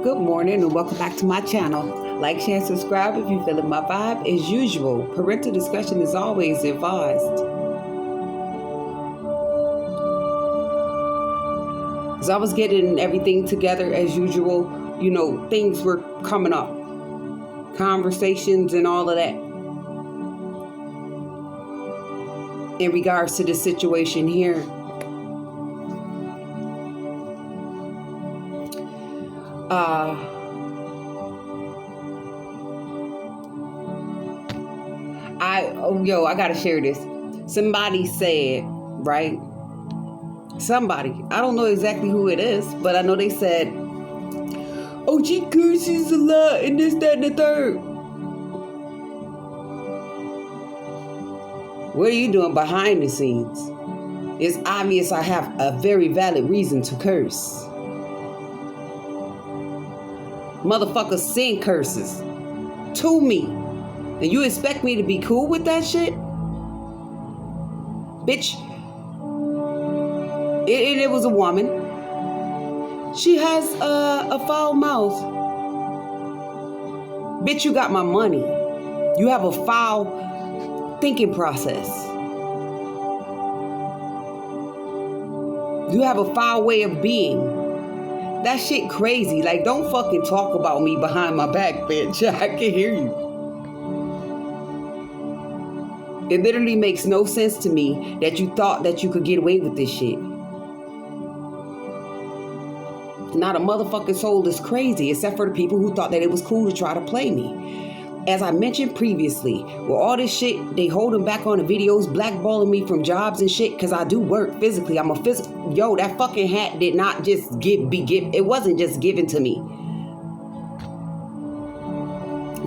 Good morning and welcome back to my channel. Like, share, and subscribe if you feel it my vibe. As usual, parental discretion is always advised. As I was getting everything together as usual, things were coming up. Conversations and all of that. In regards to the situation here. I gotta share this. Somebody said, right? Somebody, I don't know exactly who it is, but I know they said, oh, she curses a lot and this, that, and the third. What are you doing behind the scenes? It's obvious I have a very valid reason to curse. Motherfuckers send curses to me. And you expect me to be cool with that shit? Bitch. It was a woman. She has a foul mouth. Bitch, you got my money. You have a foul thinking process. You have a foul way of being. That shit crazy. Like, don't fucking talk about me behind my back, bitch. I can hear you. It literally makes no sense to me that you thought that you could get away with this shit. Not a motherfucking soul is crazy, except for the people who thought that it was cool to try to play me. As I mentioned previously, with all this shit, they holding back on the videos, blackballing me from jobs and shit, because I do work physically. I'm a physical. Yo, that fucking hat did not just it wasn't just given to me.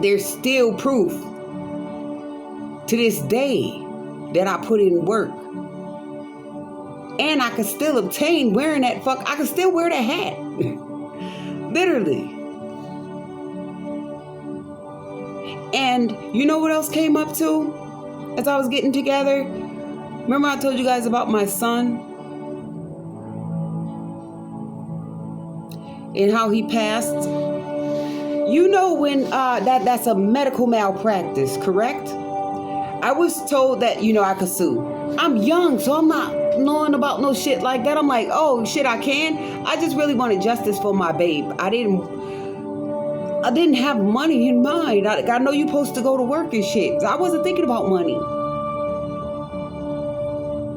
There's still proof to this day that I put in work. And I can still obtain wearing that I can still wear that hat. Literally. And you know what else came up too? As I was getting together? Remember I told you guys about my son? And how he passed? You know when that's a medical malpractice, correct? I was told that, I could sue. I'm young, so I'm not knowing about no shit like that. I'm like, oh, shit, I can. I just really wanted justice for my babe. I didn't have money in mind. I know you're supposed to go to work and shit. I wasn't thinking about money.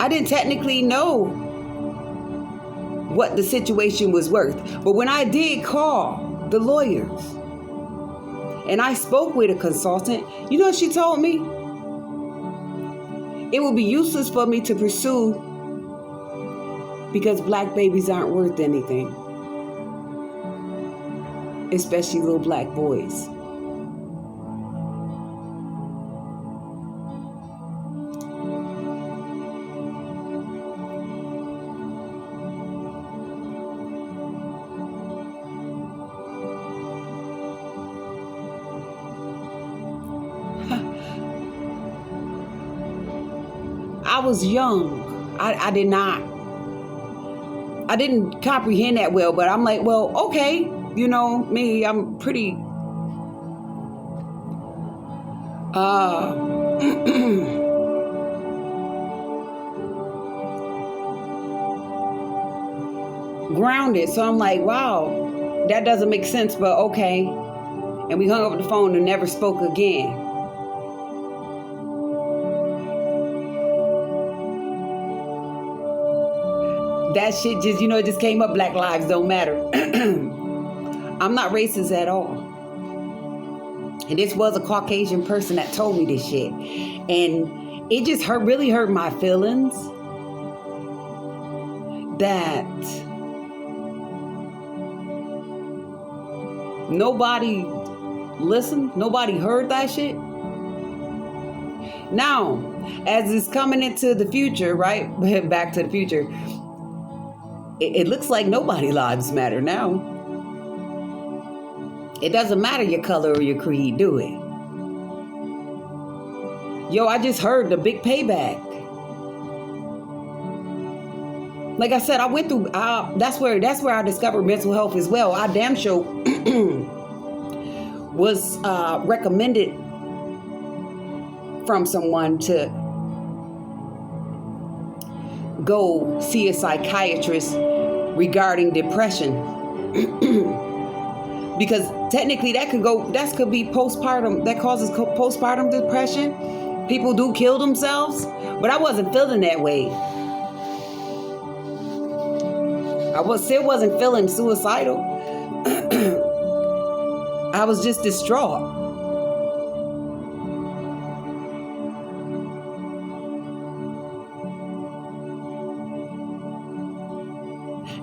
I didn't technically know what the situation was worth. But when I did call the lawyers and I spoke with a consultant, you know what she told me? It would be useless for me to pursue because black babies aren't worth anything. Especially little black boys. I was young. I didn't comprehend that well, but I'm like, well, okay. Me, I'm pretty grounded. So I'm like, wow, that doesn't make sense, but okay. And we hung up the phone and never spoke again. That shit just, it just came up. Black lives don't matter. I'm not racist at all. And this was a Caucasian person that told me this shit. And it just really hurt my feelings that nobody listened. Nobody heard that shit. Now, as it's coming into the future, right? Back to the future. It looks like nobody lives matter now. It doesn't matter your color or your creed, do it? Yo, I just heard the big payback. Like I said, I went through, that's where I discovered mental health as well. I damn sure was recommended from someone to go see a psychiatrist regarding depression. Because technically that could be postpartum, that causes postpartum depression. People do kill themselves, but I wasn't feeling that way. Still wasn't feeling suicidal. I was just distraught.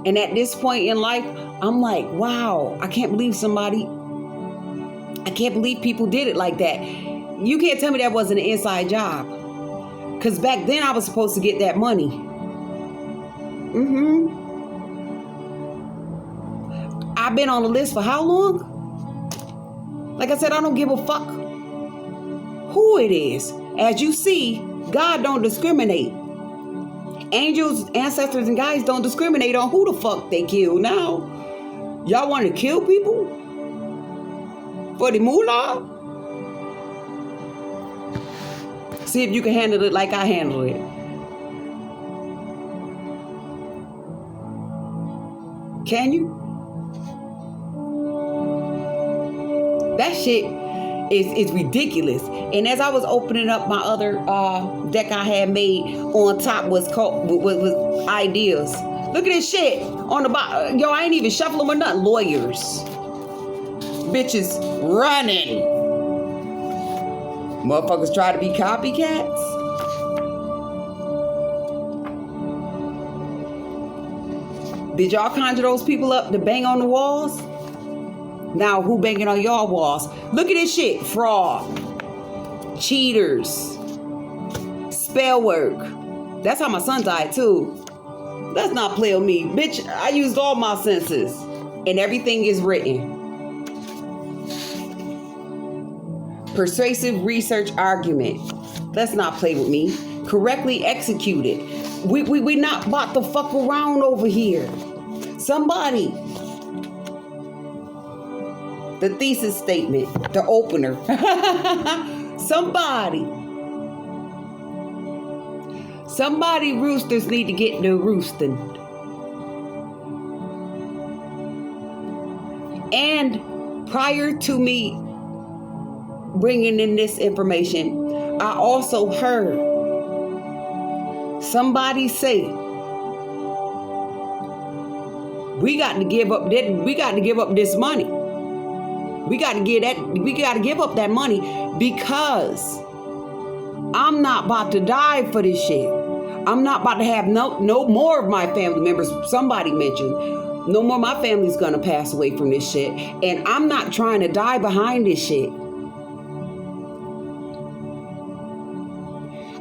And at this point in life, I'm like, wow, I can't believe people did it like that. You can't tell me that wasn't an inside job. Because back then I was supposed to get that money. I've been on the list for how long? Like I said, I don't give a fuck who it is. As you see, God don't discriminate. Angels, ancestors, and guides don't discriminate on who the fuck they kill. Now, y'all want to kill people for the moolah? See if you can handle it like I handle it. Can you? That shit is ridiculous. And as I was opening up my other deck I had made, on top was ideas. Look at this shit on the bottom. Yo, I ain't even shuffling or nothing. Lawyers. Bitches running. Motherfuckers try to be copycats. Did y'all conjure those people up to bang on the walls? Now, who banging on y'all walls? Look at this shit. Fraud. Cheaters. Spell work. That's how my son died, too. Let's not play with me. Bitch, I used all my senses. And everything is written. Persuasive research argument. Let's not play with me. Correctly executed. We not about to fuck around over here. Somebody. The thesis statement, the opener. Somebody roosters need to get their roosting. And prior to me bringing in this information, I also heard somebody say, we got to give up this money. We got to give up that money because I'm not about to die for this shit. I'm not about to have no more of my family members. Somebody mentioned no more of my family's gonna pass away from this shit. And I'm not trying to die behind this shit.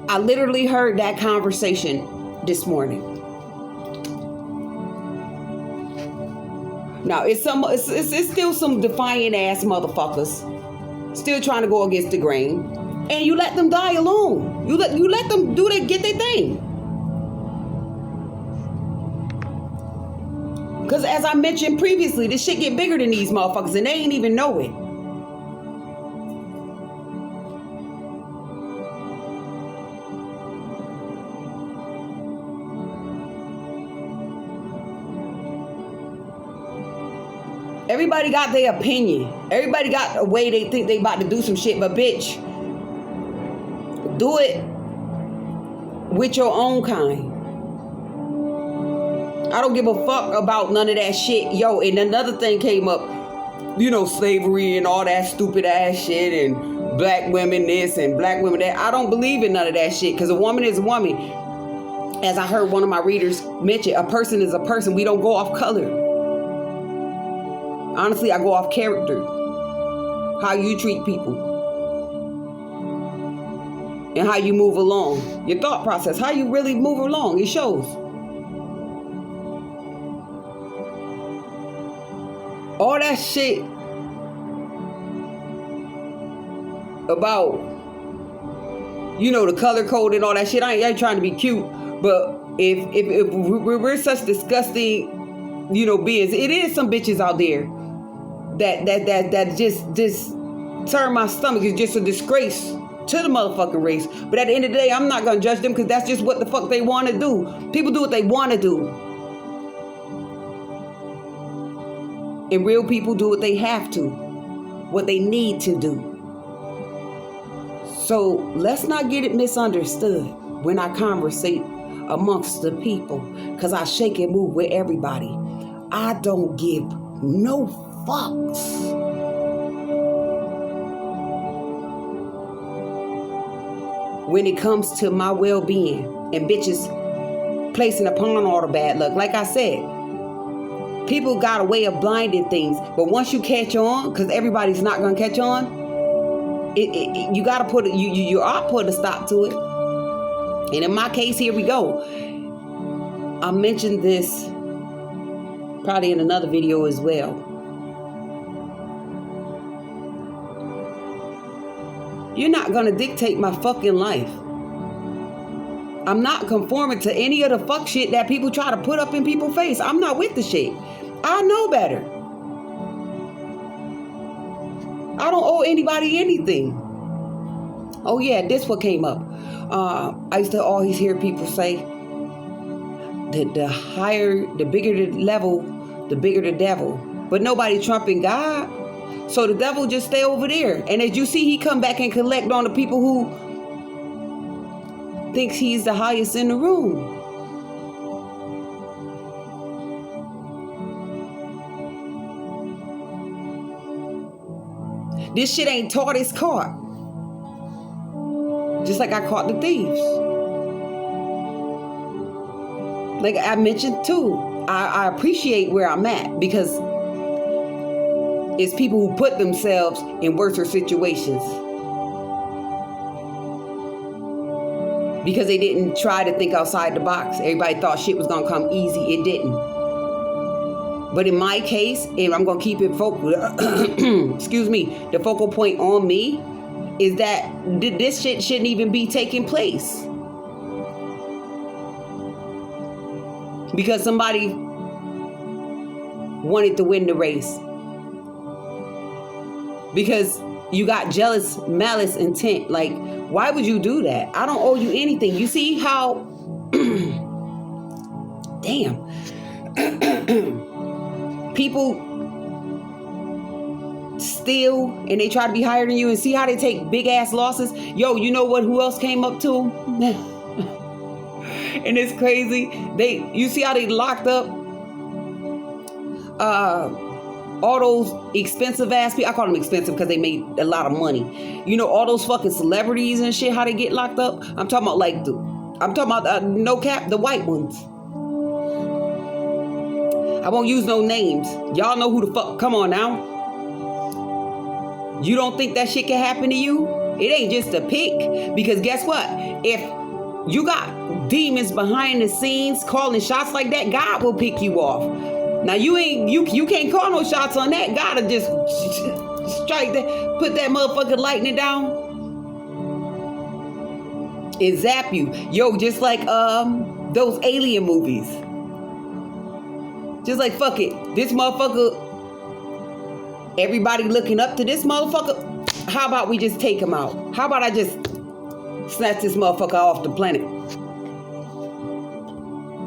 I literally heard that conversation this morning. Now, it's still some defiant ass motherfuckers still trying to go against the grain, and you let them die alone. You let them get their thing. Because as I mentioned previously, this shit get bigger than these motherfuckers, and they ain't even know it. Everybody got their opinion. Everybody got a way they think they about to do some shit. But bitch, do it with your own kind. I don't give a fuck about none of that shit. Yo, and another thing came up. You know, slavery and all that stupid ass shit and black women this and black women that. I don't believe in none of that shit because a woman is a woman. As I heard one of my readers mention, a person is a person. We don't go off color. Honestly, I go off character. How you treat people. And how you move along. Your thought process. How you really move along. It shows. All that shit about, you know, the color code and all that shit. I ain't trying to be cute. But if we're such disgusting, you know, beings. It is some bitches out there that just turn my stomach. Is just a disgrace to the motherfucking race. But at the end of the day, I'm not gonna judge them because that's just what the fuck they want to do. People do what they want to do, and real people do what they have to, what they need to do. So let's not get it misunderstood when I conversate amongst the people, because I shake and move with everybody. I don't give no fucks. When it comes to my well-being and bitches placing upon all the bad luck. Like I said, people got a way of blinding things, but once you catch on, because everybody's not gonna catch on, you gotta put it. You are put a stop to it. And in my case, here we go. I mentioned this probably in another video as well. You're not gonna dictate my fucking life. I'm not conforming to any of the fuck shit that people try to put up in people's face. I'm not with the shit. I know better. I don't owe anybody anything. Oh yeah, this what came up. I used to always hear people say that the bigger the level, the bigger the devil. But nobody trumping God. So the devil just stay over there. And as you see, he come back and collect on the people who thinks he's the highest in the room. This shit ain't taught, it's caught. Just like I caught the thieves. Like I mentioned too, I appreciate where I'm at because it's people who put themselves in worse situations. Because they didn't try to think outside the box. Everybody thought shit was gonna come easy. It didn't. But in my case, and I'm gonna keep it focal, excuse me, the focal point on me is that this shit shouldn't even be taking place. Because somebody wanted to win the race. Because you got jealous, malice, intent. Like, why would you do that? I don't owe you anything. You see how, damn, people steal and they try to be higher than you and see how they take big ass losses. Yo, you know what? Who else came up to them? And it's crazy. You see how they locked up all those expensive ass people. I call them expensive because they made a lot of money. You know, all those fucking celebrities and shit, how they get locked up. I'm talking about no cap, the white ones. I won't use no names. Y'all know who the fuck. Come on now. You don't think that shit can happen to you? It ain't just a pick. Because guess what? If you got demons behind the scenes calling shots like that, God will pick you off. Now you can't call no shots on that. God'll just strike that, put that motherfucking lightning down and zap you. Yo, just like those alien movies. Just like fuck it. This motherfucker, everybody looking up to this motherfucker. How about we just take him out? How about I just snatch this motherfucker off the planet?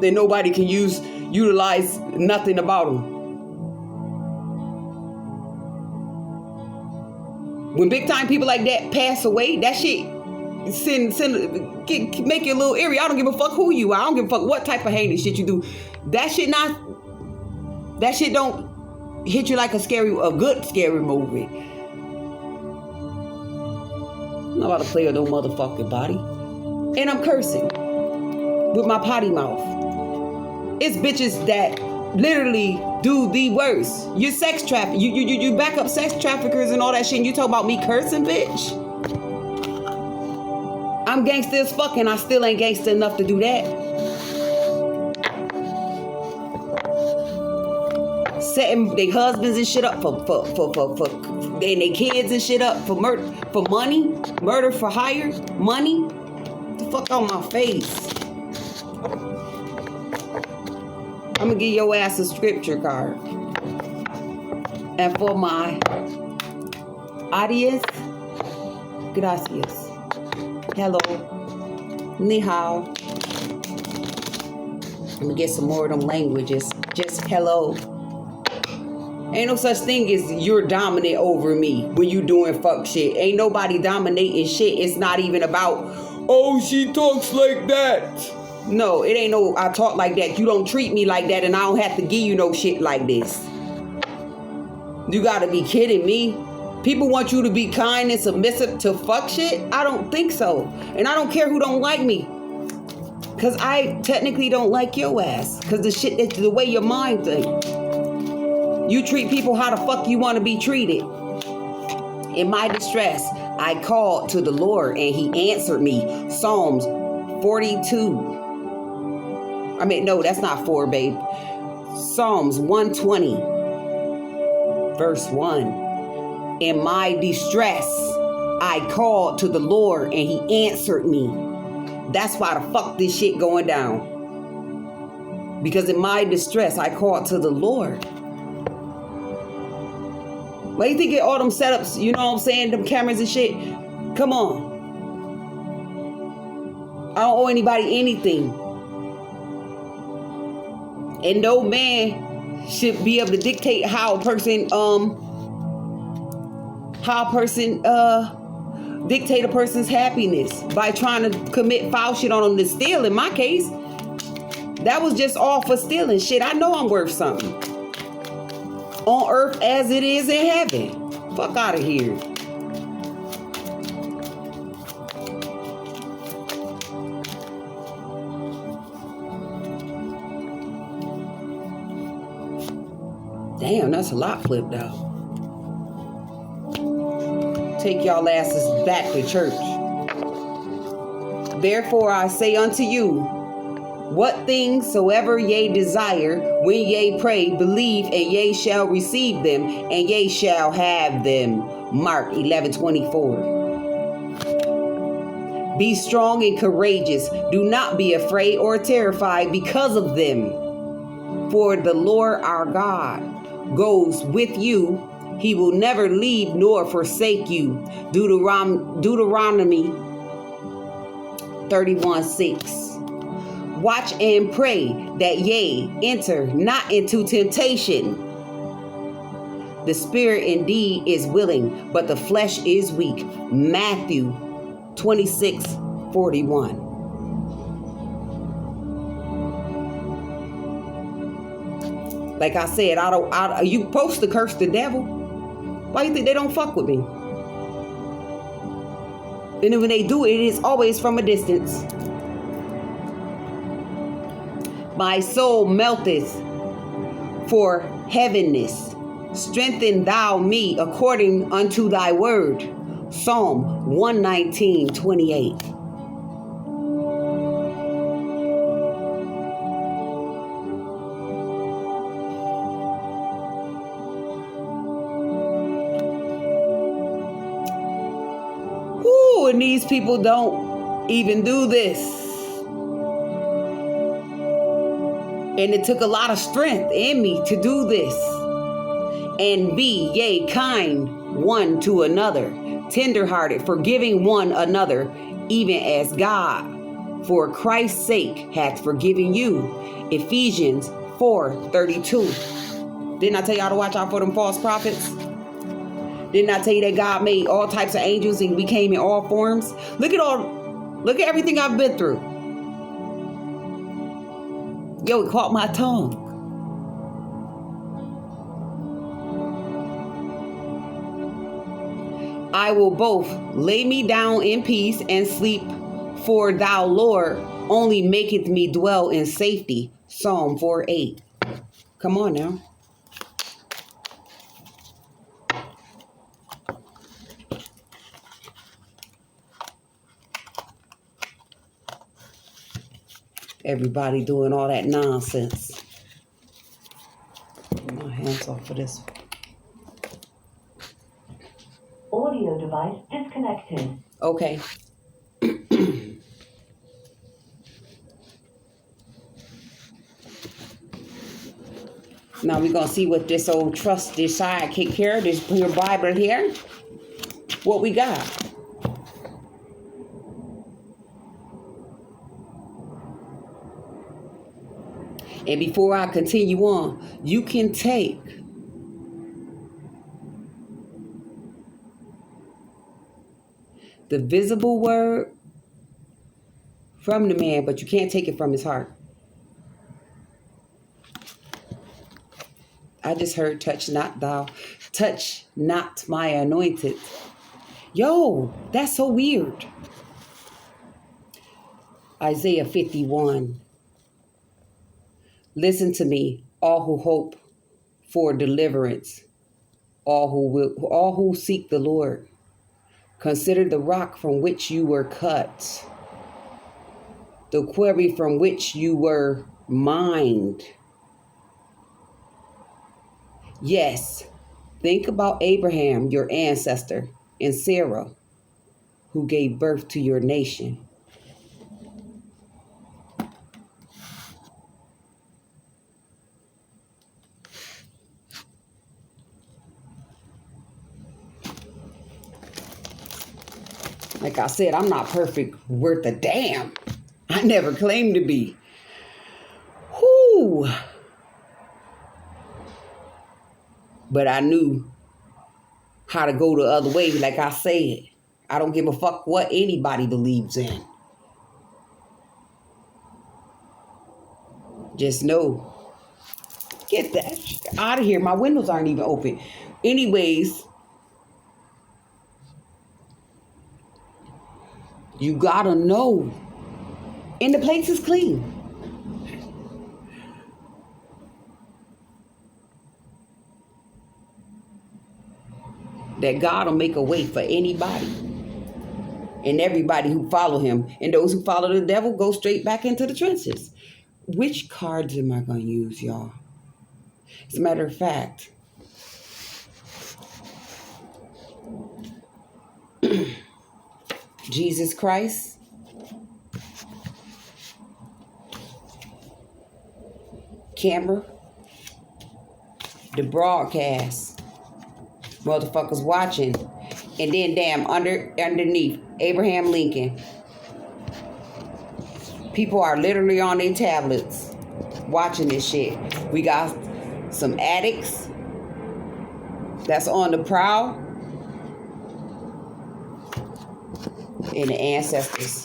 Then nobody can utilize nothing about him. When big time people like that pass away, that shit make you a little eerie. I don't give a fuck who you are. I don't give a fuck what type of heinous shit you do. That shit don't hit you like a good scary movie. I'm not about to play with no motherfucking body. And I'm cursing with my potty mouth. It's bitches that literally do the worst. You sex traffic. You back up sex traffickers and all that shit and you talk about me cursing, bitch? I'm gangster as fuck and I still ain't gangster enough to do that. Setting their husbands and shit up for and their kids and shit up for money, murder for hire, money. Get the fuck on my face. I'm gonna give your ass a scripture card. And for my audience, gracias. Hello. Ni hao. Let me get some more of them languages. Just hello. Ain't no such thing as you're dominant over me when you doing fuck shit. Ain't nobody dominating shit. It's not even about, oh, she talks like that. No, it ain't no, I talk like that. You don't treat me like that, and I don't have to give you no shit like this. You gotta be kidding me. People want you to be kind and submissive to fuck shit? I don't think so. And I don't care who don't like me. Cause I technically don't like your ass. Cause the way your mind thinks. You treat people how the fuck you want to be treated. In my distress, I called to the Lord and he answered me. Psalms 42. No, that's not 4, babe. Psalms 120, verse 1. In my distress, I called to the Lord and he answered me. That's why the fuck this shit going down. Because in my distress, I called to the Lord. Why you think all them setups, you know what I'm saying, them cameras and shit? Come on. I don't owe anybody anything. And no man should be able to dictate how a person dictate a person's happiness by trying to commit foul shit on them to steal. In my case, that was just all for stealing shit. I know I'm worth something. On earth as it is in heaven. Fuck out of here. Damn, that's a lot flipped out. Take y'all asses back to church. Therefore I say unto you, what things soever ye desire, when ye pray, believe, and ye shall receive them, and ye shall have them. Mark 11:24. Be strong and courageous. Do not be afraid or terrified because of them. For the Lord our God goes with you. He will never leave nor forsake you. Deuteronomy 31:6. Watch and pray that ye enter not into temptation. The spirit indeed is willing, but the flesh is weak. Matthew 26:41. Like I said, you supposed to curse the devil. Why you think they don't fuck with me? And then when they do, it is always from a distance. My soul melteth for heaviness. Strengthen thou me according unto thy word. Psalm 119:28. Whoo, and these people don't even do this. And it took a lot of strength in me to do this. And be, yea, kind one to another, tenderhearted, forgiving one another, even as God, for Christ's sake, hath forgiven you. Ephesians 4:32. Didn't I tell y'all to watch out for them false prophets? Didn't I tell you that God made all types of angels and we came in all forms? Look at everything I've been through. Yo, it caught my tongue. I will both lay me down in peace and sleep, for thou, Lord, only maketh me dwell in safety. Psalm 4:8. Come on now. Everybody doing all that nonsense. Get my hands off of this. Audio device disconnected. Okay. Now we're going to see what this old trusty sidekick here, this your Bible here, what we got. And before I continue on, you can take the visible word from the man, but you can't take it from his heart. I just heard touch not my anointed. Yo, that's so weird. Isaiah 51. Listen to me, all who hope for deliverance, all who seek the Lord. Consider the rock from which you were cut, the quarry from which you were mined. Yes, think about Abraham, your ancestor, and Sarah, who gave birth to your nation. Like I said, I'm not perfect worth a damn. I never claimed to be. Whoo. But I knew how to go the other way. Like I said, I don't give a fuck what anybody believes in. Just know. Get that shit out of here. My windows aren't even open. Anyways, you gotta know. And the place is clean. That God will make a way for anybody. And everybody who follow him. And those who follow the devil go straight back into the trenches. Which cards am I going to use, y'all? As a matter of fact, Jesus Christ, camera, the broadcast, motherfuckers watching, and then damn underneath Abraham Lincoln. People are literally on their tablets watching this shit. We got some addicts that's on the prowl, and the ancestors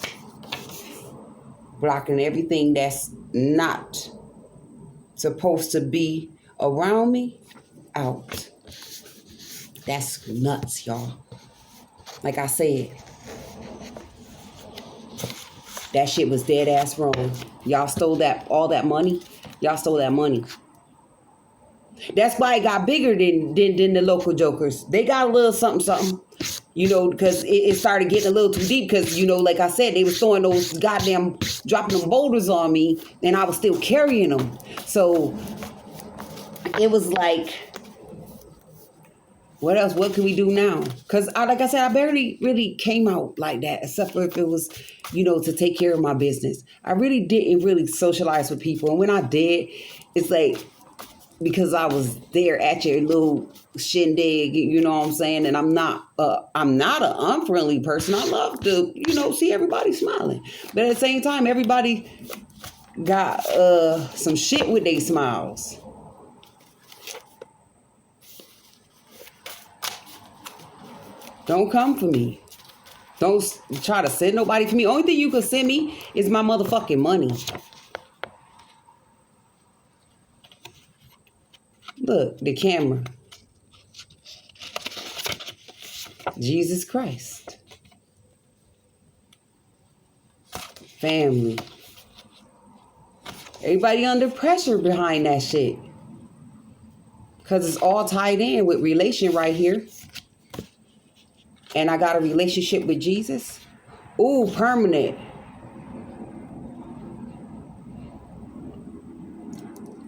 blocking everything that's not supposed to be around me out. That's nuts, y'all. Like I said, that shit was dead ass wrong. Y'all stole all that money. Y'all stole that money. That's why it got bigger than the local jokers. They got a little something, you know, because it started getting a little too deep. Because, you know, like I said, they was throwing those goddamn, dropping them boulders on me, and I was still carrying them. So it was like, what else? What can we do now? Because, like I said, I barely really came out like that, except for if it was, you know, to take care of my business. I really didn't really socialize with people. And when I did, it's like, because I was there at your little shindig, you know what I'm saying? And I'm not an unfriendly person. I love to, you know, see everybody smiling. But at the same time, everybody got some shit with their smiles. Don't come for me. Don't try to send nobody to me. Only thing you can send me is my motherfucking money. Look, the camera. Jesus Christ. Family. Everybody under pressure behind that shit. Because it's all tied in with relation right here. And I got a relationship with Jesus. Ooh, permanent.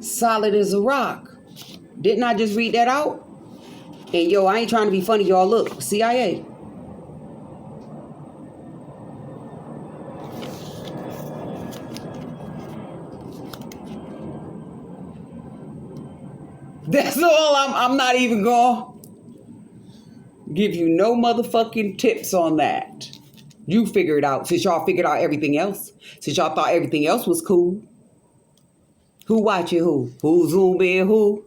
Solid as a rock. Didn't I just read that out? And yo, I ain't trying to be funny, y'all. Look, CIA. That's all. I'm not even going to give you no motherfucking tips on that. You figure it out since y'all figured out everything else. Since y'all thought everything else was cool. Who watching who? Who zooming who?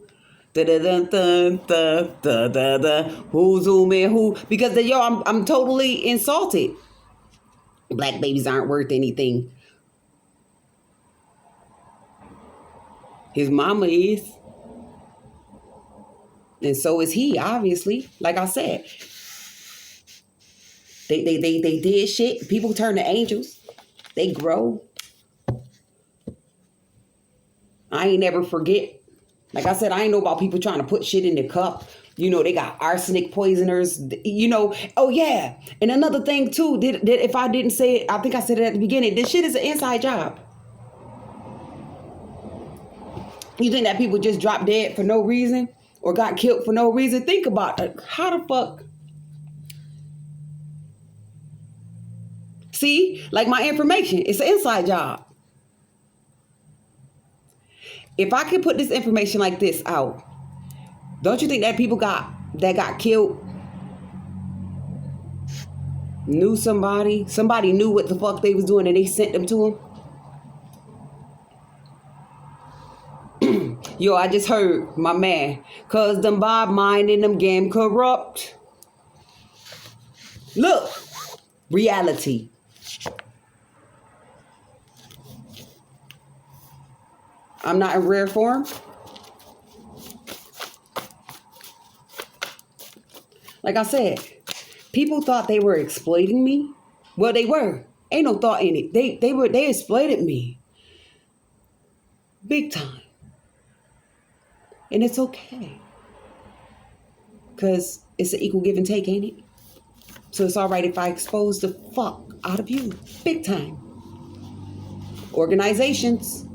Da da da da da da da da. Who zooming who? Because I'm totally insulted. Black babies aren't worth anything. His mama is. And so is he, obviously. Like I said. They did shit. People turn to angels. They grow. I ain't never forget. Like I said, I ain't know about people trying to put shit in the cup. You know, they got arsenic poisoners. You know, oh yeah. And another thing too, if I didn't say it, I think I said it at the beginning. This shit is an inside job. You think that people just dropped dead for no reason or got killed for no reason? Think about it. How the fuck? See, like my information, it's an inside job. If I could put this information like this out, don't you think that people got killed knew somebody knew what the fuck they was doing and they sent them to him? Yo, I just heard my man, cause them Bob mind and them game corrupt. Look, reality. I'm not in rare form. Like I said, people thought they were exploiting me. Well, they were. Ain't no thought in it. They exploited me. Big time. And it's okay. Because it's an equal give and take, ain't it? So it's all right if I expose the fuck out of you. Big time. Organizations.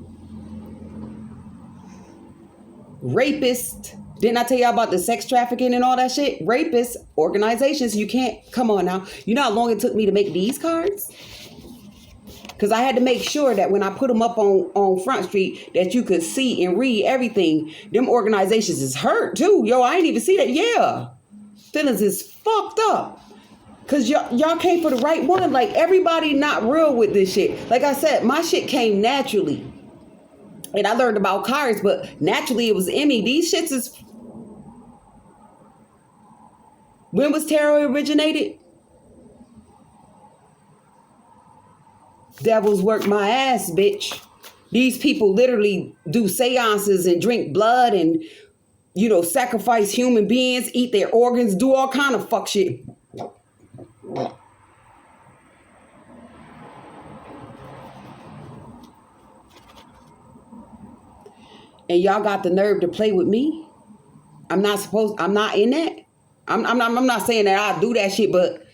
Rapists. Didn't I tell y'all about the sex trafficking and all that shit? Rapists, organizations, you can't, come on now. You know how long it took me to make these cards? Because I had to make sure that when I put them up on Front Street that you could see and read everything. Them organizations is hurt too. Yo, I ain't even see that. Yeah. Feelings is fucked up. Because y'all came for the right one. Like, everybody not real with this shit. Like I said, my shit came naturally. And I learned about cards, but naturally it was Emmy. These shits is... When was tarot originated? Devils work my ass, bitch. These people literally do seances and drink blood and, you know, sacrifice human beings, eat their organs, do all kind of fuck shit. And y'all got the nerve to play with me? I'm not in that. I'm not saying that I do that shit, but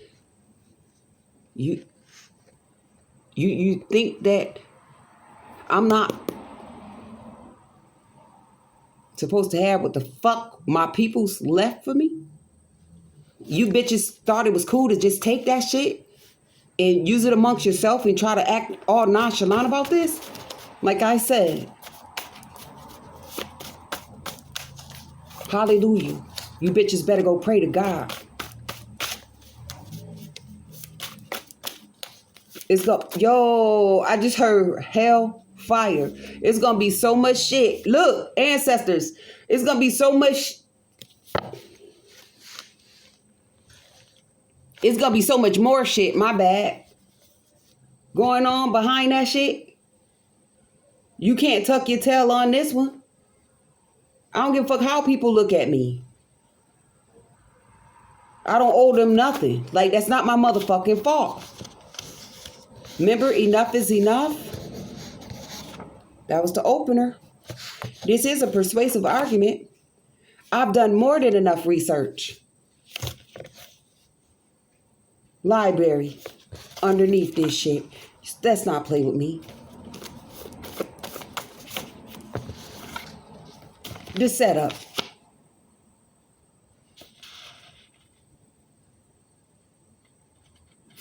you think that I'm not supposed to have what the fuck my people's left for me? You bitches thought it was cool to just take that shit and use it amongst yourself and try to act all nonchalant about this? Like I said, hallelujah. You bitches better go pray to God. Yo, I just heard hell fire. It's gonna be so much shit. Look, ancestors, it's gonna be so much. It's gonna be so much more shit, my bad, going on behind that shit. You can't tuck your tail on this one. I don't give a fuck how people look at me. I don't owe them nothing. Like, that's not my motherfucking fault. Remember, enough is enough? That was the opener. This is a persuasive argument. I've done more than enough research. Library. Underneath this shit. Let's not play with me. The setup.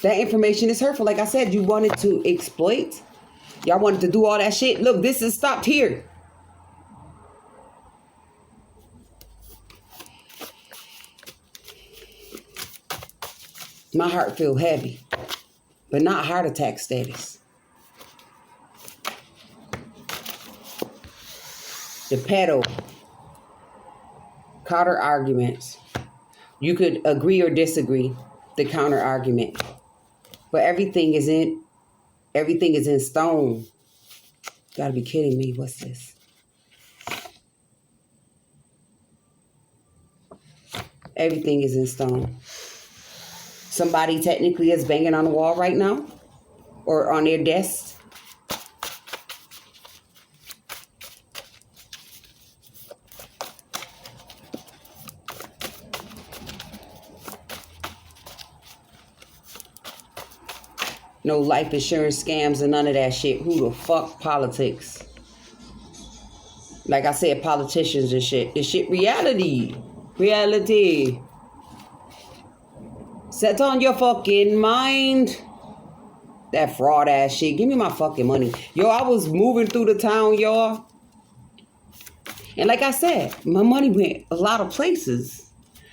That information is hurtful. Like I said, you wanted to exploit. Y'all wanted to do all that shit. Look, this is stopped here. My heart feel heavy, but not heart attack status. The pedo, counter arguments. You could agree or disagree. The counter argument, but everything is in stone. Gotta be kidding me. What's this? Everything is in stone. Somebody technically is banging on the wall right now or on their desk. No life insurance scams and none of that shit. Who the fuck politics? Like I said, politicians and shit. This shit reality. Reality. Set on your fucking mind. That fraud ass shit. Give me my fucking money. Yo, I was moving through the town, y'all. And like I said, my money went a lot of places.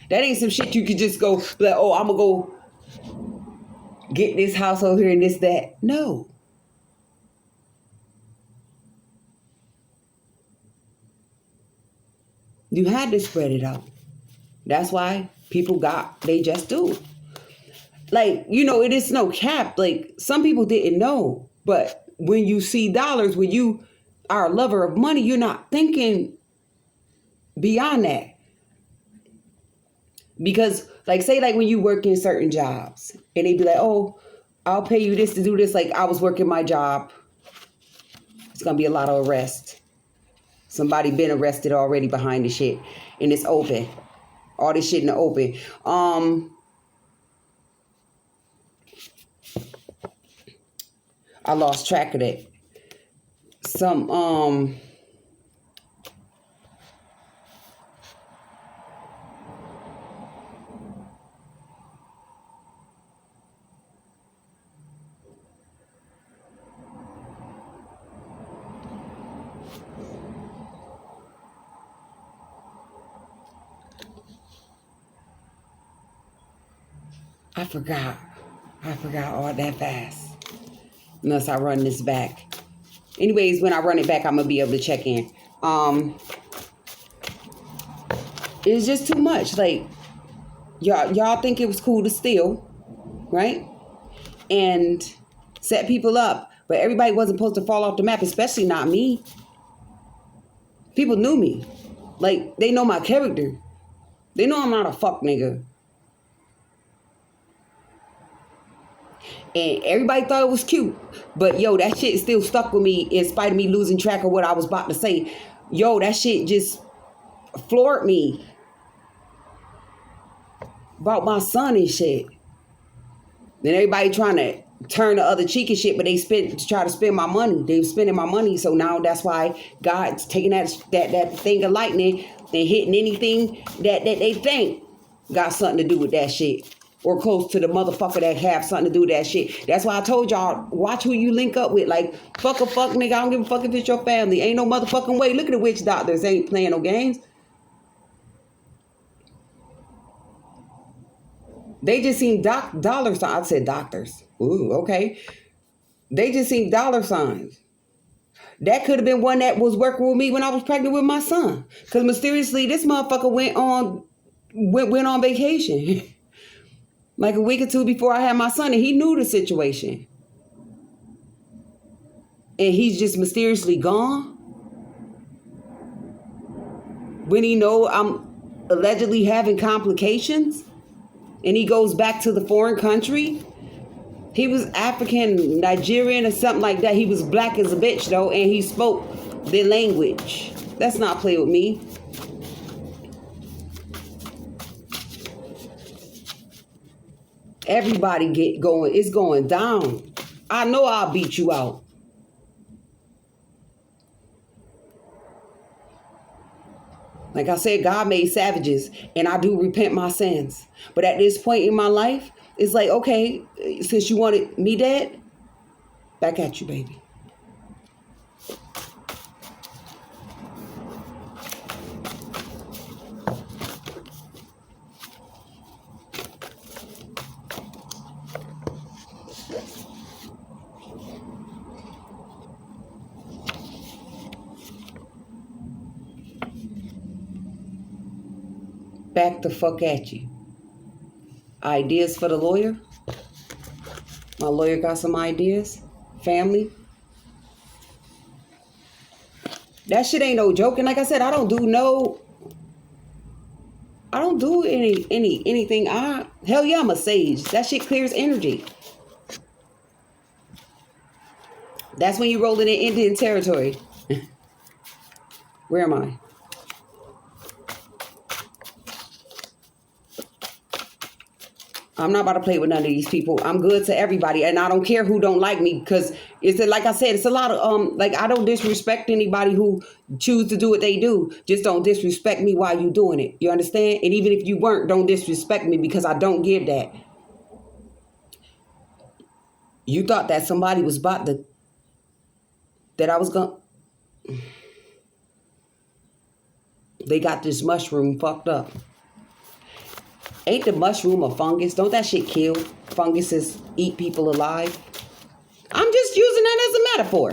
That ain't some shit you could just go, like, oh, I'm going to go get this house over here and this, that. No. You had to spread it out. That's why people they just do. Like, you know, it is no cap. Like, some people didn't know. But when you see dollars, when you are a lover of money, you're not thinking beyond that. Because, like, say, like, when you work in certain jobs, and they be like, oh, I'll pay you this to do this. Like, I was working my job. It's going to be a lot of arrests. Somebody been arrested already behind the shit. And it's open. All this shit in the open. I lost track of that. I forgot all that fast. Unless I run this back. Anyways, when I run it back, I'm going to be able to check in. It's just too much. Like, y'all think it was cool to steal, right? And set people up. But everybody wasn't supposed to fall off the map, especially not me. People knew me. Like, they know my character. They know I'm not a fuck nigga. And everybody thought it was cute. But, yo, that shit still stuck with me in spite of me losing track of what I was about to say. Yo, that shit just floored me. About my son and shit. Then everybody trying to turn the other cheek and shit, but they try to spend my money. They were spending my money. So now that's why God's taking that thing of lightning and hitting anything that they think got something to do with that shit. Or close to the motherfucker that have something to do with that shit. That's why I told y'all, watch who you link up with. Like, fuck a fuck nigga. I don't give a fuck if it's your family. Ain't no motherfucking way. Look at the witch doctors. They ain't playing no games. They just seen dollar signs. I said doctors. Ooh, okay. They just seen dollar signs. That could have been one that was working with me when I was pregnant with my son. Because mysteriously, this motherfucker went on vacation. Like a week or two before I had my son, and he knew the situation. And he's just mysteriously gone. When he know I'm allegedly having complications, and he goes back to the foreign country. He was African, Nigerian, or something like that. He was black as a bitch, though, and he spoke their language. Let's not play with me. Everybody get going. It's going down. I know I'll beat you out. Like I said, God made savages, and I do repent my sins. But at this point in my life, it's like, okay, since you wanted me dead, back at you, baby. back the fuck at you. Ideas for the lawyer? My lawyer got some ideas. Family? That shit ain't no joking. Like I said, I don't do anything. Hell yeah, I'm a sage. That shit clears energy. That's when you roll in Indian territory. Where am I? I'm not about to play with none of these people. I'm good to everybody, and I don't care who don't like me, because it's like I said, it's a lot of like, I don't disrespect anybody who choose to do what they do. Just don't disrespect me while you doing it. You understand? And even if you weren't, don't disrespect me, because I don't give that. You thought that somebody was about to, that I was gonna. They got this mushroom fucked up. Ain't the mushroom a fungus? Don't that shit kill? Funguses eat people alive. I'm just using that as a metaphor.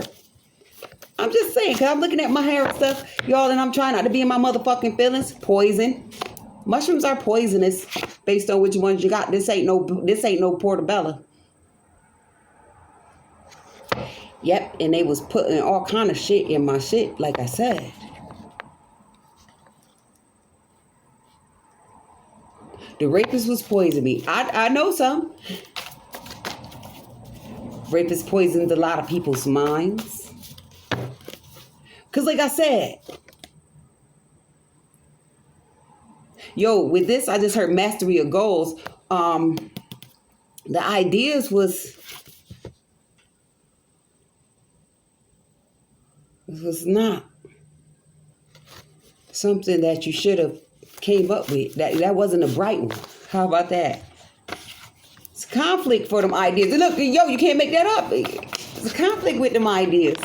I'm just saying, because I'm looking at my hair and stuff, y'all, and I'm trying not to be in my motherfucking feelings. Poison. Mushrooms are poisonous based on which ones you got. This ain't no portobello. Yep, and they was putting all kind of shit in my shit, like I said. The rapist was poisoning me. I know some. Rapist poisoned a lot of people's minds. Because like I said, yo, with this, I just heard mastery of goals. The ideas was not something that you should have came up with. That wasn't a bright one. How about that? It's conflict for them ideas. And look, yo, you can't make that up. It's a conflict with them ideas.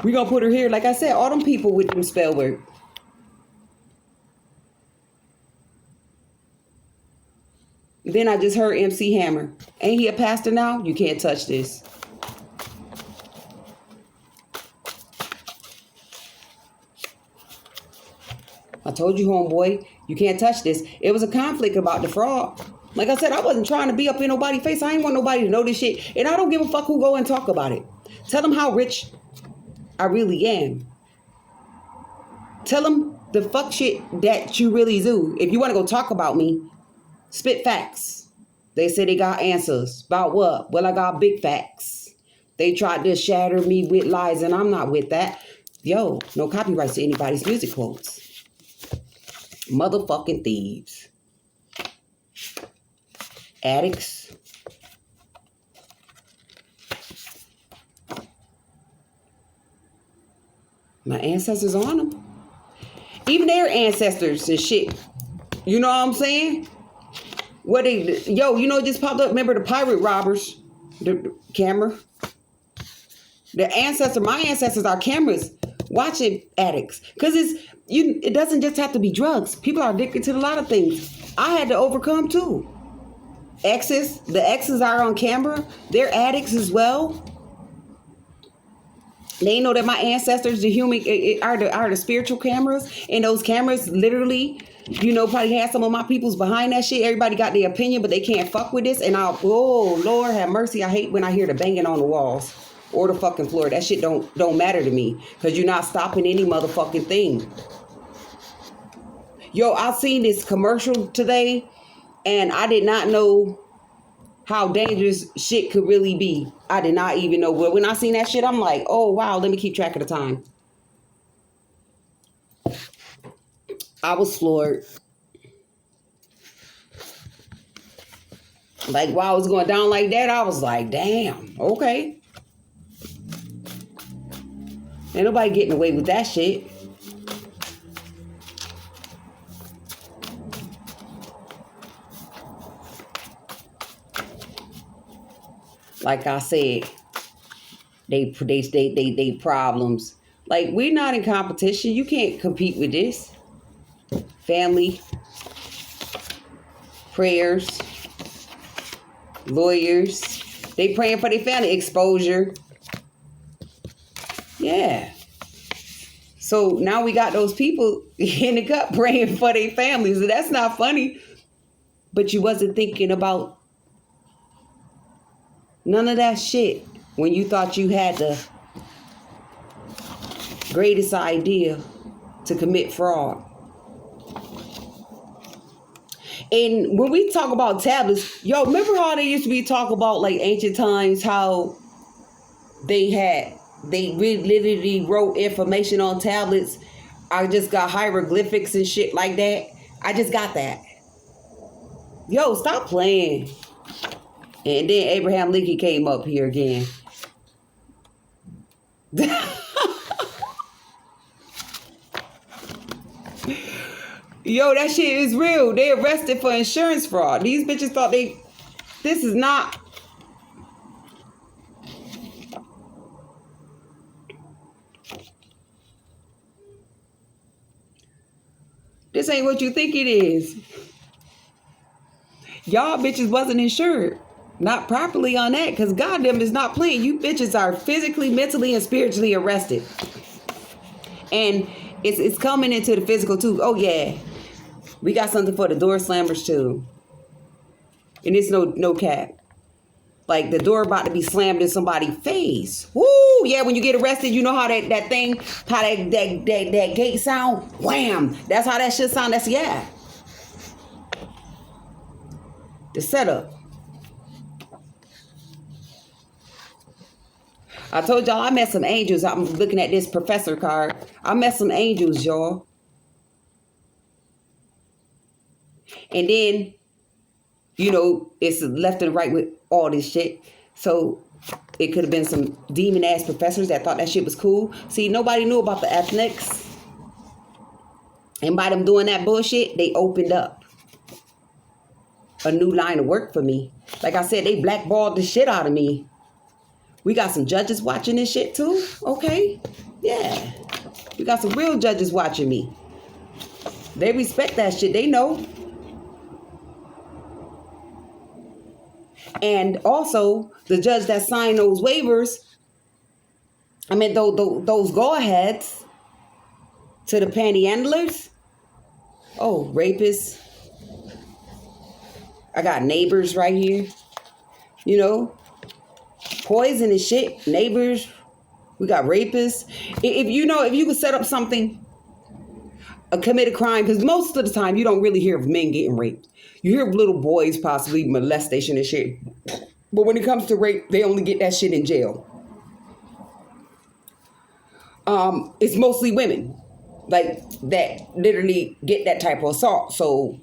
We gonna put her here. Like I said, all them people with them spell work. Then I just heard MC Hammer. Ain't he a pastor now? You can't touch this. I told you, homeboy, you can't touch this. It was a conflict about the fraud. Like I said, I wasn't trying to be up in nobody's face. I ain't want nobody to know this shit. And I don't give a fuck who go and talk about it. Tell them how rich I really am. Tell them the fuck shit that you really do. If you want to go talk about me, spit facts. They say they got answers. About what? Well, I got big facts. They tried to shatter me with lies, and I'm not with that. Yo, no copyrights to anybody's music quotes. Motherfucking thieves. Addicts. My ancestors on them. Even their ancestors and shit. You know what I'm saying? What they, yo, you know, it just popped up. Remember the pirate robbers? The camera. My ancestors are cameras watching addicts. Because it doesn't just have to be drugs. People are addicted to a lot of things. I had to overcome too. The exes are on camera. They're addicts as well. They know that my ancestors, the human, are the spiritual cameras. And those cameras literally, you know, probably had some of my peoples behind that shit. Everybody got their opinion, but they can't fuck with this. And oh, Lord have mercy. I hate when I hear the banging on the walls or the fucking floor. That shit don't matter to me, because you're not stopping any motherfucking thing. Yo, I seen this commercial today, and I did not know how dangerous shit could really be. I did not even know. But when I seen that shit, I'm like, oh, wow, let me keep track of the time. I was floored. Like, while I was going down like that, I was like, damn, okay. Ain't nobody getting away with that shit. Like I said, they problems. Like, we're not in competition. You can't compete with this. Family, prayers, lawyers. They praying for their family. Exposure. Yeah. So now we got those people in the cup praying for their families. And that's not funny. But you wasn't thinking about none of that shit when you thought you had the greatest idea to commit fraud. And when we talk about tablets, yo, remember how they used to be talk about like ancient times, how they literally wrote information on tablets. I just got hieroglyphics and shit like that. I just got that. Yo, stop playing. And then Abraham Lincoln came up here again. Yo, that shit is real. They arrested for insurance fraud. These bitches thought this is not. This ain't what you think it is. Y'all bitches wasn't insured. Not properly on that, because goddamn is not playing. You bitches are physically, mentally, and spiritually arrested. And it's coming into the physical too. Oh yeah. We got something for the door slammers too. And it's no cap. Like the door about to be slammed in somebody's face. Woo! Yeah, when you get arrested, you know how that thing, how that gate sound? Wham! That's how that shit sound. That's yeah. The setup. I told y'all I met some angels. I'm looking at this professor card. I met some angels, y'all. And then, you know, it's left and right with all this shit. So it could have been some demon ass professors that thought that shit was cool. See, nobody knew about the ethnics. And by them doing that bullshit, they opened up a new line of work for me. Like I said, they blackballed the shit out of me. We got some judges watching this shit too. Okay. Yeah. We got some real judges watching me. They respect that shit. They know. And also, the judge that signed those waivers, I mean, those go-aheads to the panhandlers. Oh, rapists. I got neighbors right here. You know, poison and shit. Neighbors. We got rapists. If you could set up something, commit a crime, because most of the time you don't really hear of men getting raped. You hear of little boys possibly molestation and shit. But when it comes to rape, they only get that shit in jail. It's mostly women like that literally get that type of assault. So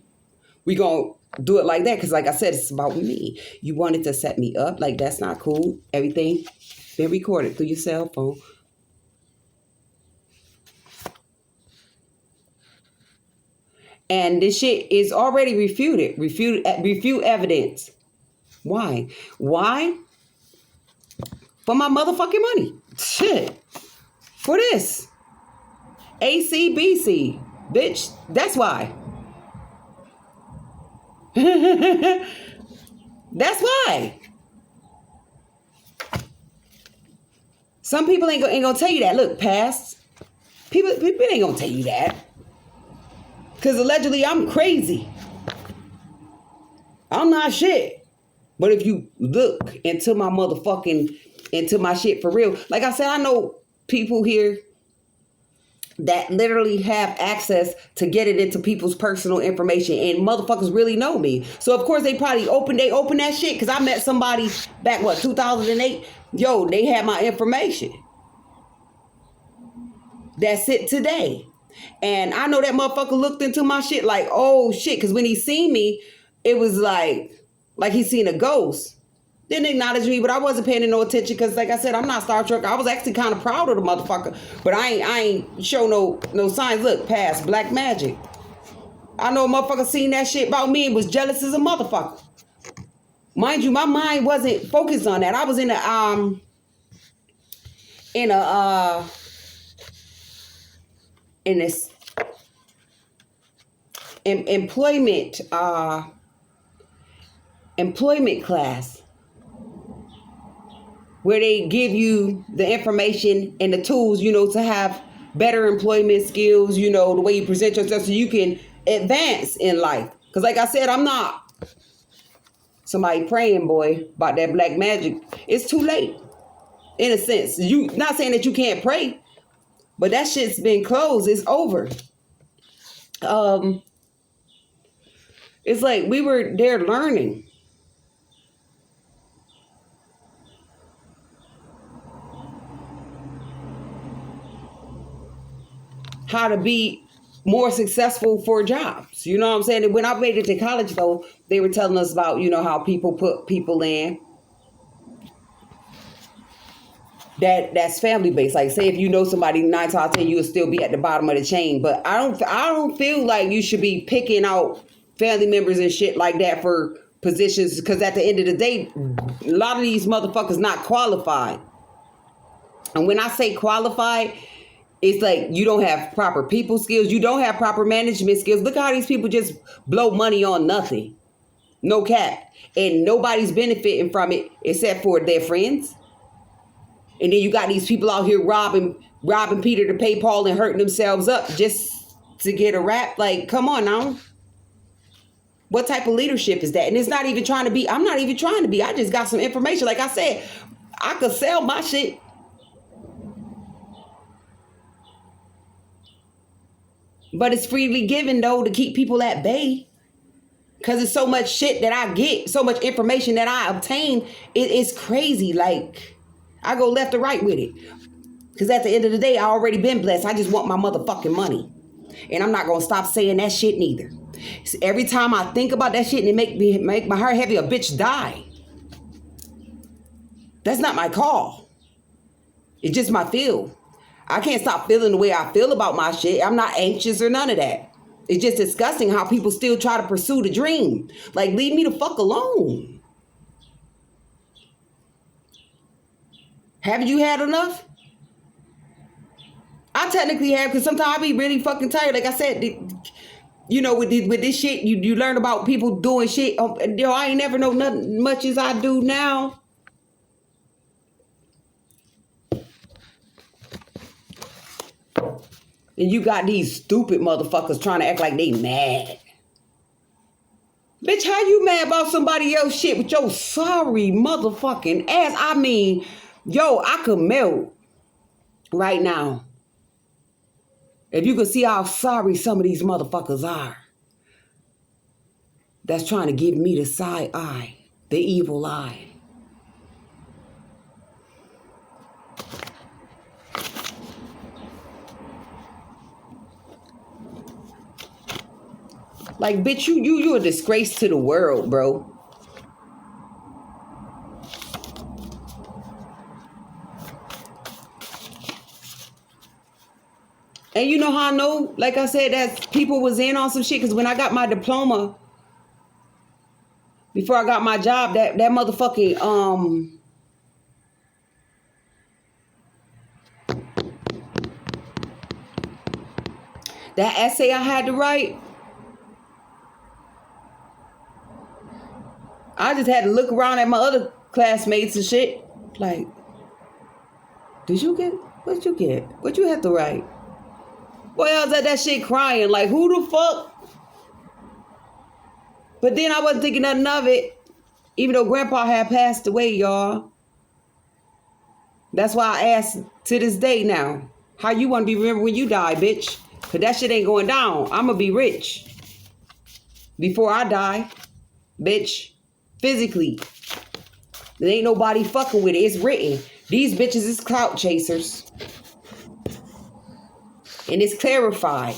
we gonna do it like that because, like I said, it's about me. You wanted to set me up. Like, that's not cool. Everything been recorded through your cell phone. And this shit is already refuted. Refute evidence. Why? Why? For my motherfucking money. Shit. For this. ACBC. Bitch, that's why. That's why. Some people ain't gonna tell you that. Look, past. People ain't gonna tell you that. Because allegedly I'm crazy. I'm not shit. But if you look into my shit for real, like I said, I know people here that literally have access to get it into people's personal information, and motherfuckers really know me. So of course they probably open that shit, because I met somebody back, 2008? Yo, they had my information. That's it today. And I know that motherfucker looked into my shit like, oh shit, because when he seen me, it was like he seen a ghost. Didn't acknowledge me, but I wasn't paying no attention because, like I said, I'm not Star Trek. I was actually kind of proud of the motherfucker, but I ain't show no signs. Look, past black magic. I know a motherfucker seen that shit about me and was jealous as a motherfucker. Mind you, my mind wasn't focused on that. I was in this employment class where they give you the information and the tools, to have better employment skills, you know, the way you present yourself so you can advance in life. Because like I said, I'm not somebody praying, boy, about that black magic. It's too late, in a sense. You not saying that you can't pray, but that shit's been closed. It's over. It's like we were there learning. How to be more successful for jobs. You know what I'm saying? When I made it to college, though, they were telling us about, you know, how people put people in. That's family based. Like, say if you know somebody, 9 times out of 10, you'll still be at the bottom of the chain. But I don't feel like you should be picking out family members and shit like that for positions, because at the end of the day, a lot of these motherfuckers not qualified. And when I say qualified, it's like you don't have proper people skills. You don't have proper management skills. Look how these people just blow money on nothing. No cap. And nobody's benefiting from it except for their friends. And then you got these people out here robbing Peter to pay Paul and hurting themselves up just to get a rap. Like, come on now. What type of leadership is that? And it's not even trying to be, I'm not even trying to be. I just got some information. Like I said, I could sell my shit. But it's freely given, though, to keep people at bay. Because it's so much shit that I get, so much information that I obtain. It's crazy. Like, I go left or right with it. Because at the end of the day, I already been blessed. I just want my motherfucking money. And I'm not going to stop saying that shit neither. So every time I think about that shit and it make my heart heavy, a bitch die. That's not my call. It's just my feel. I can't stop feeling the way I feel about my shit. I'm not anxious or none of that. It's just disgusting how people still try to pursue the dream. Like, leave me the fuck alone. Haven't you had enough? I technically have, because sometimes I be really fucking tired. Like I said, you know, with this shit, you learn about people doing shit. Yo, I ain't never know nothing much as I do now. And you got these stupid motherfuckers trying to act like they mad. Bitch, how you mad about somebody else's shit with your sorry motherfucking ass? I mean, yo, I could melt right now. If you could see how sorry some of these motherfuckers are. That's trying to give me the side eye, the evil eye. Like, bitch, you a disgrace to the world, bro. And you know how I know, like I said, that people was in on some shit? Because when I got my diploma, before I got my job, that motherfucking, that essay I had to write, I just had to look around at my other classmates and shit. Like, what'd you get? What you have to write? Boy, I was at that shit crying. Like, who the fuck? But then I wasn't thinking nothing of it. Even though Grandpa had passed away, y'all. That's why I ask to this day now, how you want to be remembered when you die, bitch? Because that shit ain't going down. I'm going to be rich before I die, bitch. Physically. There ain't nobody fucking with it. It's written. These bitches is clout chasers. And it's clarified.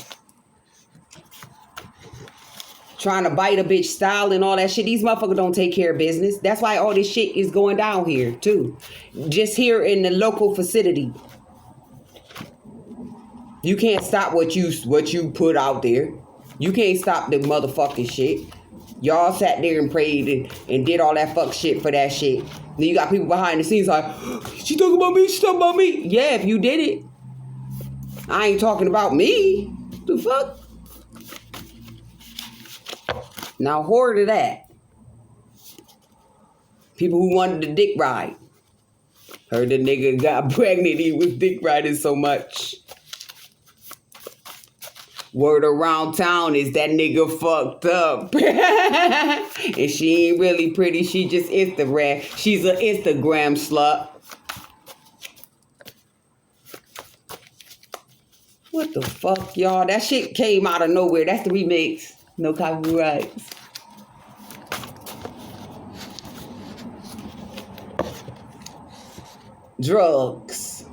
Trying to bite a bitch style and all that shit. These motherfuckers don't take care of business. That's why all this shit is going down here, too. Just here in the local vicinity. You can't stop what you put out there. You can't stop the motherfucking shit. Y'all sat there and prayed and did all that fuck shit for that shit. Then you got people behind the scenes like, she talking about me, she talking about me. Yeah, if you did it. I ain't talking about me. The fuck? Now, whore to that. People who wanted the dick ride. Heard the nigga got pregnant, he was dick riding so much. Word around town is that nigga fucked up. And she ain't really pretty. She just Instagram. She's an Instagram slut. What the fuck, y'all? That shit came out of nowhere. That's the remix. No copyrights. Drugs.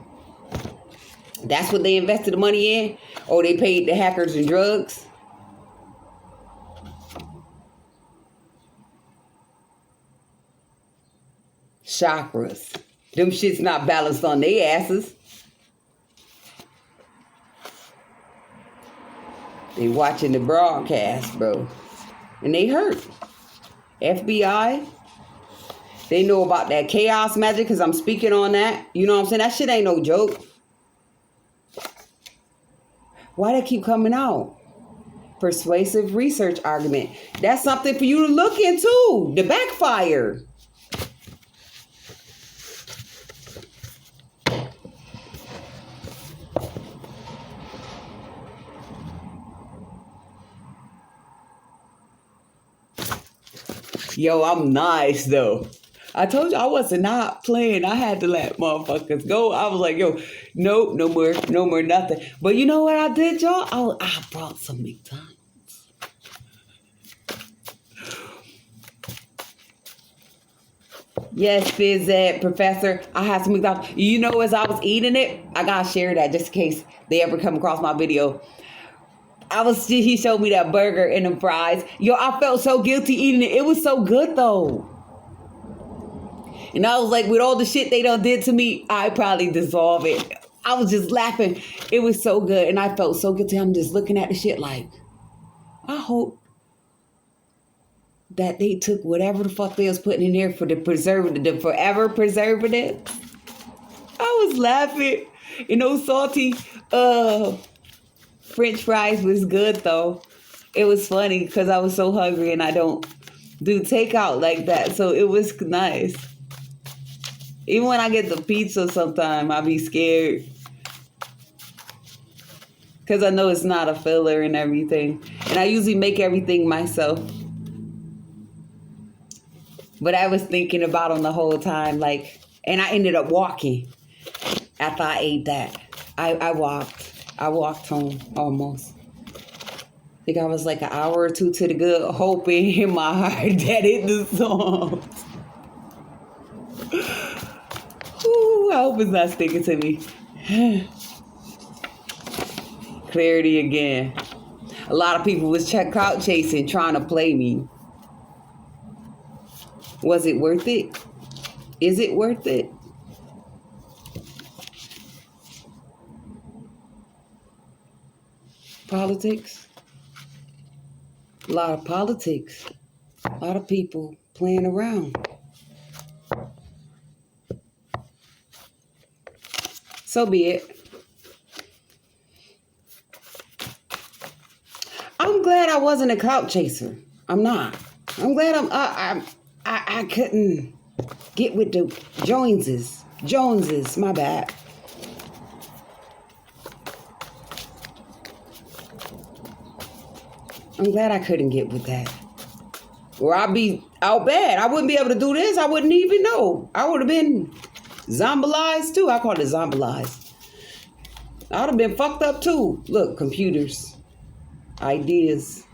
That's what they invested the money in? Oh, they paid the hackers and drugs? Chakras. Them shit's not balanced on their asses. They watching the broadcast, bro. And they hurt. FBI. They know about that chaos magic because I'm speaking on that. You know what I'm saying? That shit ain't no joke. Why they keep coming out? Persuasive research argument. That's something for you to look into. The backfire. Yo, I'm nice though. I told you I wasn't not playing. I had to let motherfuckers go. I was like, yo, nope, no more, nothing. But you know what I did, y'all? I brought some McDonald's. Yes, Fizz Professor. I had some McDonald's. You know, as I was eating it, I gotta share that just in case they ever come across my video. He showed me that burger and the fries. Yo, I felt so guilty eating it. It was so good though. And I was like, with all the shit they done did to me, I probably dissolve it. I was just laughing. It was so good. And I felt so guilty. I'm just looking at the shit like, I hope that they took whatever the fuck they was putting in there for the preservative, the forever preservative. I was laughing. You know, salty French fries was good though. It was funny because I was so hungry and I don't do takeout like that. So it was nice. Even when I get the pizza sometime, I be scared. Because I know it's not a filler and everything. And I usually make everything myself. But I was thinking about them the whole time. And I ended up walking after I ate that. I walked home almost. I think I was like an hour or two to the good, hoping in my heart that it dissolved. Ooh, I hope it's not sticking to me. Clarity again. A lot of people was clout chasing, trying to play me. Was it worth it? Is it worth it? Politics. A lot of politics. A lot of people playing around. So be it. I'm glad I wasn't a clout chaser. I'm not. I'm glad I couldn't get with the Joneses. My bad. I'm glad I couldn't get with that. Or I'd be out bad. I wouldn't be able to do this. I wouldn't even know. I would have been zombilized too. I call it zombilized. I would have been fucked up too. Look, computers. Ideas.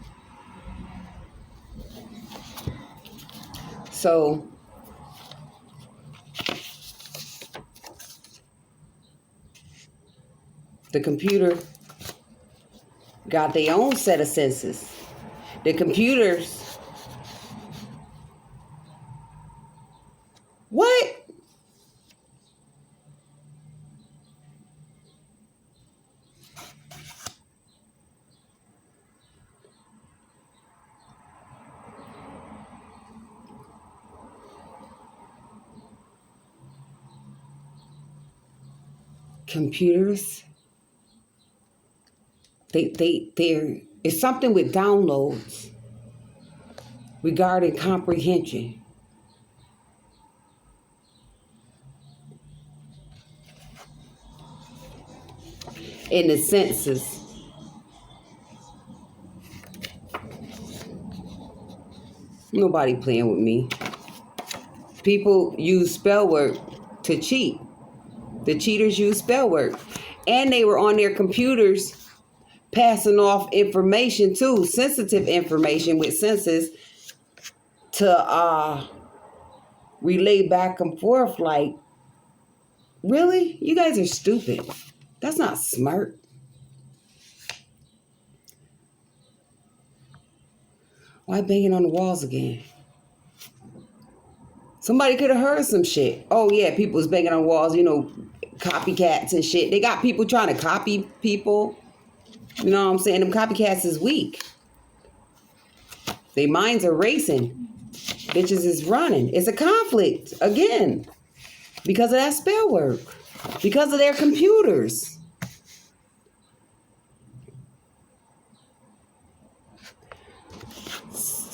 So, the computer got their own set of senses. The computers. What? Computers. They're it's something with downloads regarding comprehension. In the senses. Nobody playing with me. People use spell work to cheat. The cheaters use spell work. And they were on their computers passing off information too, sensitive information with senses to relay back and forth. Like, really? You guys are stupid. That's not smart. Why banging on the walls again? Somebody could have heard some shit. Oh yeah, people was banging on walls, copycats and shit. They got people trying to copy people. You know what I'm saying? Them copycats is weak. Their minds are racing. Bitches is running. It's a conflict again because of that spell work, because of their computers.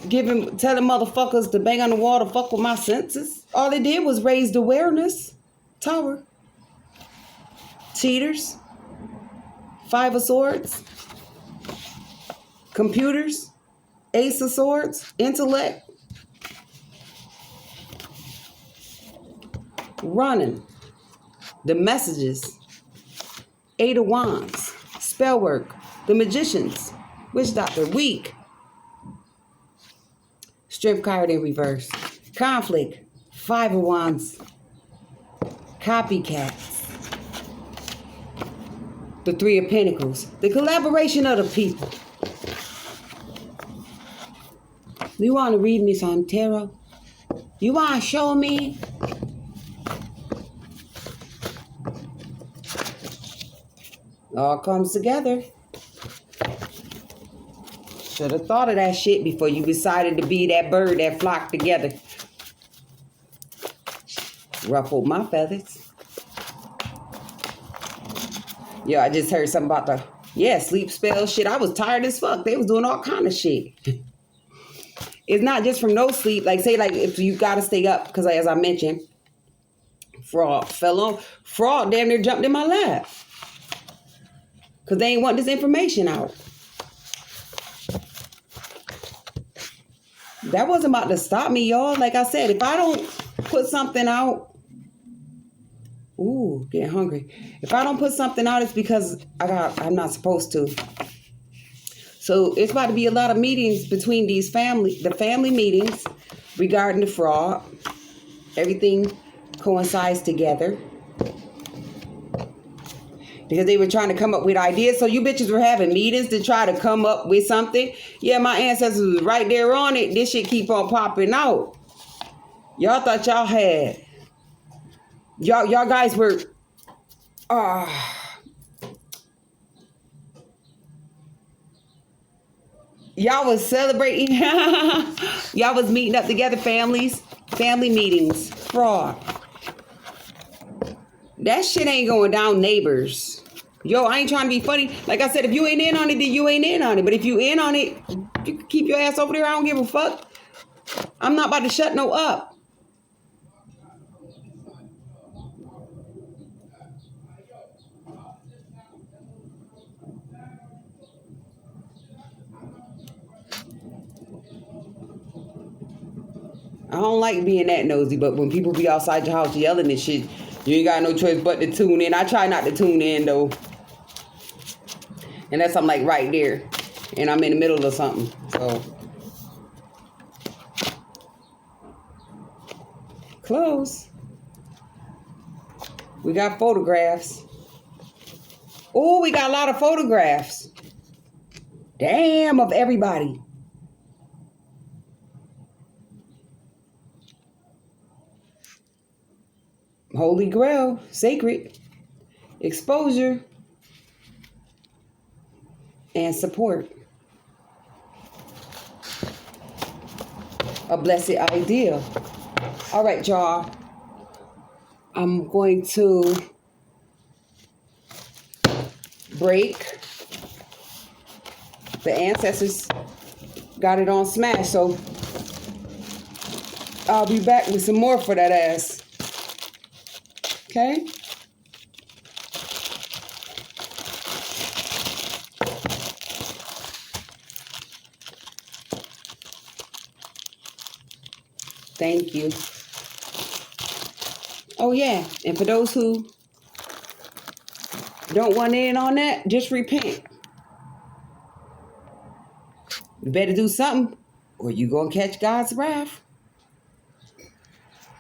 Telling motherfuckers to bang on the wall to fuck with my senses. All they did was raise the awareness. Tower. Cheaters. Five of Swords. Computers. Ace of Swords. Intellect. Running. The messages. Eight of Wands. Spell work. The Magicians. Witch Doctor. Weak. Strength card in reverse. Conflict. Five of Wands. Copycats. The Three of Pentacles. The collaboration of the people. You want to read me some tarot? You want to show me? All comes together. Should have thought of that shit before you decided to be that bird that flocked together. Ruffled my feathers. Yeah, I just heard something about sleep spell shit. I was tired as fuck. They was doing all kind of shit. It's not just from no sleep. Like, say, like, if you got to stay up, because as I mentioned, fraud damn near jumped in my lap. Because they ain't want this information out. That wasn't about to stop me, y'all. Like I said, if I don't put something out, getting hungry. If I don't put something out, it's because I'm not supposed to. So it's about to be a lot of meetings between the family meetings regarding the fraud. Everything coincides together. Because they were trying to come up with ideas. So you bitches were having meetings to try to come up with something. Yeah, my ancestors was right there on it. This shit keep on popping out. Y'all thought y'all had. Y'all guys were. Y'all was celebrating. Y'all was meeting up together, family meetings. Fraud. That shit ain't going down, neighbors. Yo, I ain't trying to be funny. Like I said, if you ain't in on it, then you ain't in on it. But if you in on it, you can keep your ass over there. I don't give a fuck. I'm not about to shut no up. I don't like being that nosy, but when people be outside your house yelling and shit, you ain't got no choice but to tune in. I try not to tune in, though. Unless I'm, like, right there. And I'm in the middle of something. So. Close. We got photographs. Oh, we got a lot of photographs. Damn, of everybody. Holy Grail, sacred, exposure, and support. A blessed ideal. All right, y'all. I'm going to break. The ancestors got it on smash, so I'll be back with some more for that ass. Okay? Thank you. Oh, yeah. And for those who don't want in on that, just repent. You better do something or you going to catch God's wrath.